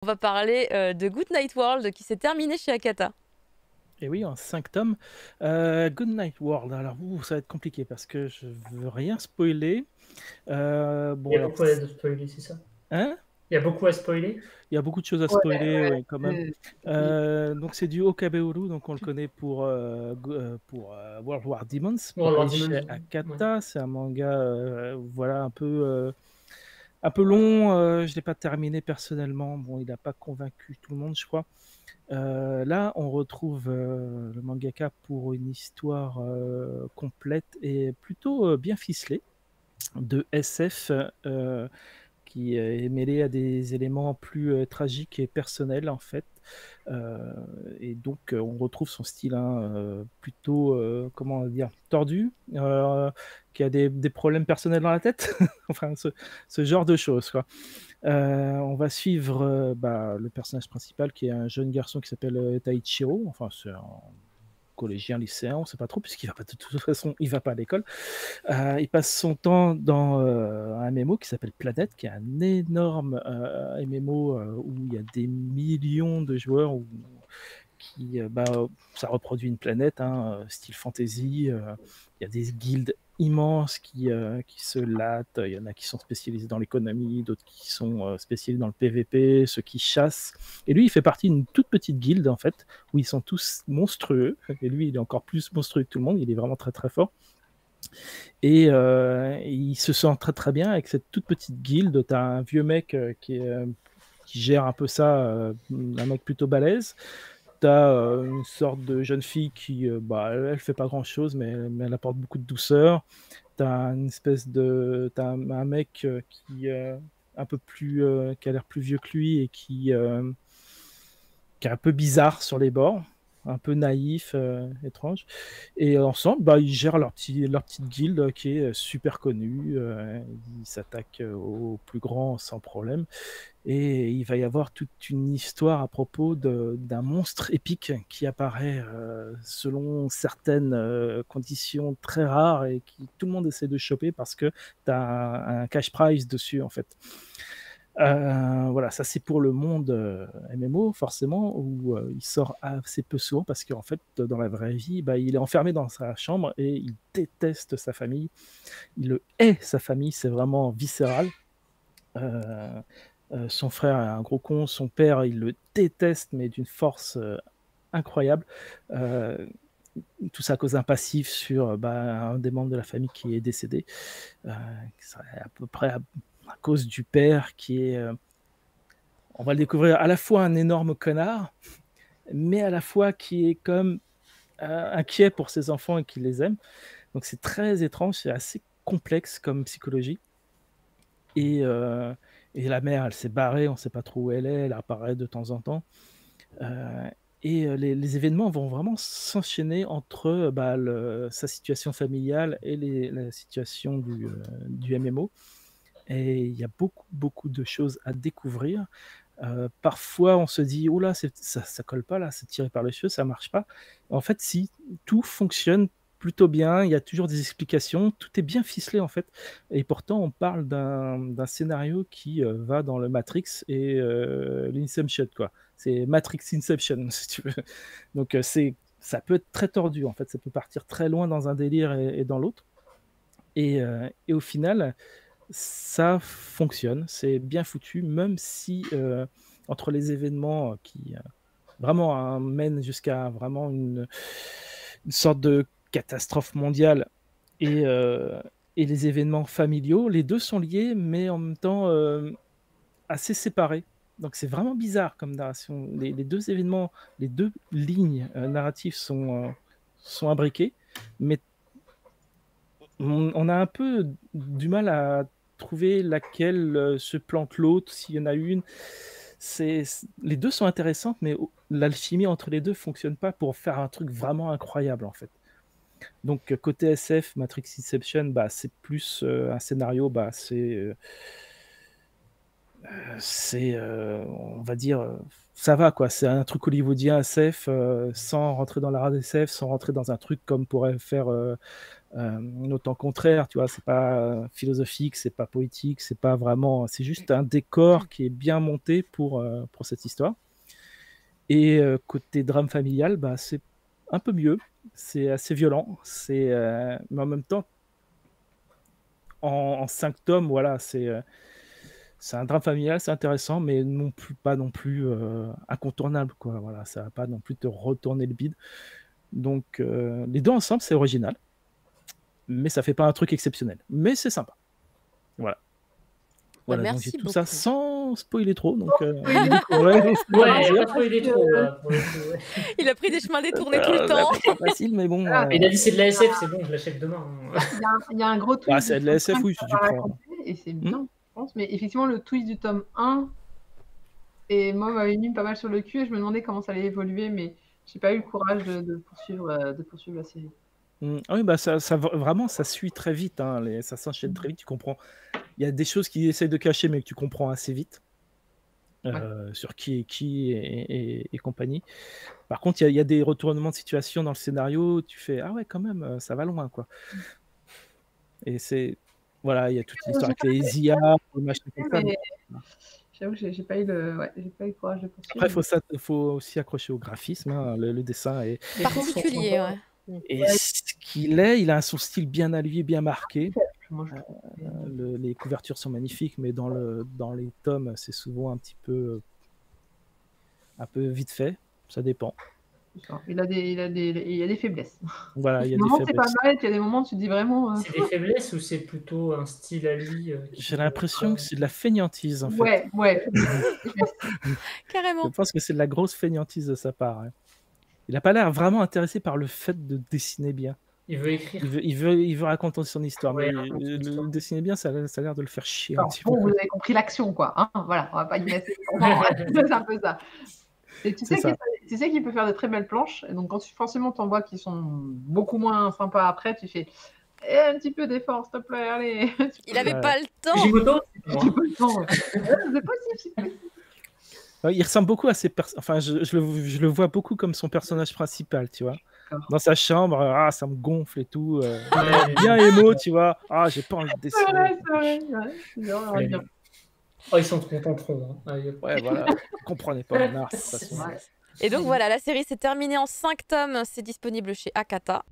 On va parler de Good Night World qui s'est terminé chez Akata. Et oui, en 5 tomes. Good Night World. Alors, ça va être compliqué parce que je veux rien spoiler. Il Bon, y a alors, beaucoup à spoiler, c'est ça? hein? Il y a beaucoup à spoiler? Il y a beaucoup de choses à Ouais, spoiler, ouais. oui, quand même. Donc, c'est du Okabeuru, donc on le connaît pour World War Demons, World War publié Demons, chez ouais. Akata. C'est un manga, voilà, un peu long. Je l'ai pas terminé personnellement. Bon, il n'a pas convaincu tout le monde, je crois. Là, on retrouve le mangaka pour une histoire complète et plutôt bien ficelée de SF qui est mêlée à des éléments plus tragiques et personnels en fait. Et donc, on retrouve son style plutôt, comment dire, tordu, qui a des problèmes personnels dans la tête, enfin ce genre de choses, quoi. On va suivre le personnage principal qui est un jeune garçon qui s'appelle Taichiro. Enfin, c'est un collégien, lycéen, on ne sait pas trop, puisqu'il va pas, de toute façon, il va pas à l'école. Il passe son temps dans un MMO qui s'appelle Planète, qui est un énorme MMO où il y a des millions de joueurs, ça reproduit une planète, style fantasy. Il y a des guildes immenses qui se lattent. Il y en a qui sont spécialisés dans l'économie, d'autres qui sont spécialisés dans le PVP, ceux qui chassent. Et lui, il fait partie d'une toute petite guilde, en fait, où ils sont tous monstrueux. Et lui, il est encore plus monstrueux que tout le monde. Il est vraiment très, très fort. Et il se sent très, très bien avec cette toute petite guilde. Tu as un vieux mec qui gère un peu ça, un mec plutôt balèze. T'as une sorte de jeune fille qui, elle fait pas grand chose, mais elle apporte beaucoup de douceur. T'as un mec qui un peu plus, qui a l'air plus vieux que lui et qui est un peu bizarre sur les bords, un peu naïf, étrange. Et ensemble, ils gèrent leur petite guilde qui est super connue. Ils s'attaquent aux plus grands sans problème. Et il va y avoir toute une histoire à propos d'un monstre épique qui apparaît selon certaines conditions très rares et qui tout le monde essaie de choper parce que tu as un cash prize dessus en fait. Voilà, ça c'est pour le monde MMO forcément où il sort assez peu souvent parce qu'en fait dans la vraie vie il est enfermé dans sa chambre et il déteste sa famille, il le hait sa famille, c'est vraiment viscéral. Son frère est un gros con, son père il le déteste mais d'une force incroyable. Tout ça à cause d'un passif sur un des membres de la famille qui est décédé. À peu près à cause du père qui est, on va le découvrir, à la fois un énorme connard, mais à la fois qui est comme inquiet pour ses enfants et qui les aime. Donc c'est très étrange, c'est assez complexe comme psychologie. Et la mère, elle s'est barrée, on ne sait pas trop où elle est, elle apparaît de temps en temps. Les événements vont vraiment s'enchaîner entre sa situation familiale et la situation du MMO. Et il y a beaucoup, beaucoup de choses à découvrir. Parfois, on se dit, oh là, ça colle pas, là, c'est tiré par les cheveux, ça marche pas. En fait, si, tout fonctionne plutôt bien, il y a toujours des explications, tout est bien ficelé en fait. Et pourtant, on parle d'un scénario qui va dans le Matrix et l'Inception, quoi. C'est Matrix Inception, si tu veux. Donc, ça peut être très tordu en fait, ça peut partir très loin dans un délire et dans l'autre. Et au final, ça fonctionne, c'est bien foutu, même si entre les événements qui vraiment mènent jusqu'à vraiment une sorte de catastrophe mondiale et les événements familiaux, les deux sont liés, mais en même temps assez séparés. Donc c'est vraiment bizarre comme narration. Les deux événements, les deux lignes narratives sont imbriquées, mais on a un peu du mal à trouver laquelle se plante l'autre, s'il y en a une. Les deux sont intéressantes, mais l'alchimie entre les deux fonctionne pas pour faire un truc vraiment incroyable en fait. Donc côté SF, Matrix Inception, c'est plus un scénario, on va dire, ça va quoi. C'est un truc hollywoodien SF sans rentrer dans la rade SF, sans rentrer dans un truc comme pourrait faire Autant contraire, tu vois, c'est pas philosophique, c'est pas poétique, c'est pas vraiment, c'est juste un décor qui est bien monté pour cette histoire. Et côté drame familial, bah, c'est un peu mieux, c'est assez violent, mais en même temps, en 5 tomes, voilà, c'est un drame familial, c'est intéressant, mais pas non plus incontournable, quoi. Voilà, ça va pas non plus te retourner le bide. Donc, les deux ensemble, c'est original, mais ça fait pas un truc exceptionnel. Mais c'est sympa. Voilà. Bah, Voilà, donc j'ai merci tout ça beaucoup. sans spoiler trop. Donc, Ouais, il n'y a pas trop eu des trous, là, pour le coup. Ouais. Il a pris des chemins détournés tout le temps. C'est pas facile, mais bon. Mais il a dit c'est de la SF, c'est bon, je l'achète demain. Il y a un gros twist. Ah, c'est de la SF, oui, si tu prends. Et c'est bien, je pense. Mais effectivement, le twist du tome 1, et moi, m'avait mis pas mal sur le cul et je me demandais comment ça allait évoluer, mais j'ai pas eu le courage de poursuivre la série. Ah oui, bah vraiment, ça suit très vite, hein, ça s'enchaîne très vite, tu comprends. Il y a des choses qu'ils essayent de cacher, mais que tu comprends assez vite. Sur qui est qui et compagnie. Par contre, il y a des retournements de situation dans le scénario, tu fais ah ouais, quand même, ça va loin, quoi. Et voilà, il y a toute l'histoire avec les IA, les machins comme ça. J'avoue que j'ai pas eu le courage de poursuivre. Après, faut aussi accrocher au graphisme, hein, le dessin est particulier, ouais. Et ce qu'il est, il a son style bien à lui, bien marqué. Les couvertures sont magnifiques, mais dans les tomes, c'est souvent un peu vite fait. Ça dépend. Il y a des faiblesses. Voilà, il y a des des moments c'est pas faiblesses. mal, il y a des moments où tu te dis vraiment. C'est des faiblesses ou c'est plutôt un style à lui J'ai l'impression que c'est de la fainéantise, en fait. Ouais. Carrément. Je pense que c'est de la grosse fainéantise de sa part. Hein. Il n'a pas l'air vraiment intéressé par le fait de dessiner bien. Il veut écrire. Il veut raconter son histoire, Ouais, mais le dessiner bien, ça a l'air de le faire chier un petit bon, peu. vous avez compris l'action, quoi. Hein, voilà, on va pas y mettre. C'est un peu ça. Et tu sais qu'il peut faire de très belles planches. Et donc, quand forcément t'en vois qui sont beaucoup moins sympas après, tu fais un petit peu d'effort, s'il te plaît, allez. Il avait pas le temps. Fujimoto, c'est possible, c'est possible. Il ressemble beaucoup à ses enfin, je le vois beaucoup comme son personnage principal, tu vois. Dans sa chambre, ça me gonfle et tout. Bien émo, tu vois. J'ai pas envie de dessiner. C'est vrai. Ils sont contents. Hein. Ouais, voilà. Vous comprenez pas mon art, de toute façon. Et donc voilà, la série s'est terminée en 5 tomes. C'est disponible chez Akata.